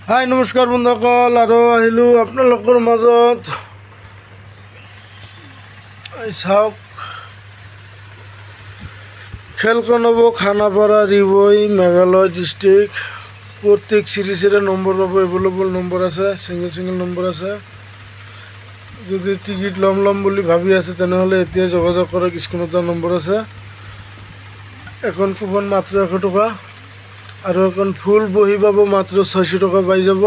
হাই নমস্কাৰ বন্ধুসকল, আৰু আহিলোঁ আপোনালোকৰ মাজত। চাওক, খেলখন হ'ব খানাপাৰা ৰিবই মেঘালয় ডিষ্ট্ৰিক্ট। প্ৰত্যেক চিৰিজেৰে নম্বৰ পাব, এভেইলেবল নম্বৰ আছে, ছিংগল নম্বৰ আছে। যদি টিকেট ল'ম বুলি ভাবি আছে তেনেহ'লে এতিয়া যোগাযোগ কৰক, স্ক্ৰীণত নম্বৰ আছে। এখন কুপন মাত্ৰ 100 টকা, আৰু এখন ফুল বহি পাব মাত্ৰ 600 টকা পাই যাব।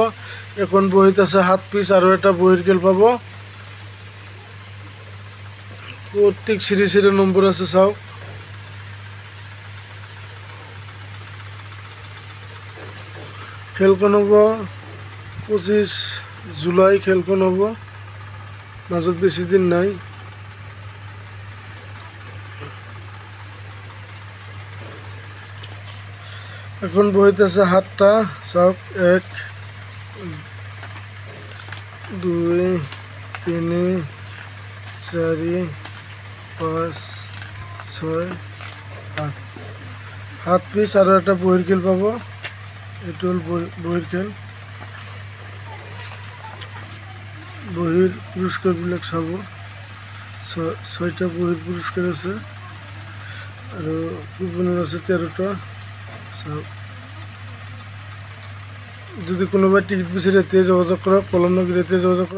এখন বহীত আছে 7 পিচ, আৰু এটা বহীৰ খেল পাব। প্ৰত্যেক চিৰিজেৰে নম্বৰ আছে, চাওক। খেলখন হ'ব 25 জুলাই, খেলখন হ'ব, মাজত বেছি দিন নাই। এখন বহীত আছে 7টা, চাওক। 1 2 3 4 5 6 8, 7 পিচ, আৰু এটা বহীৰ খেল পাব। এইটো হ'ল বহীৰ খেল। বহীৰ পুৰস্কাৰবিলাক চাব। 6টা বহীৰ পুৰস্কাৰ আছে, আৰু কুপনৰ আছে 13টা, চাওক। যদি কোনোবাই টিকেট বিচাৰে এতিয়া যোগাযোগ কৰক, পলম নকৰি এতিয়া যোগাযোগ কৰক।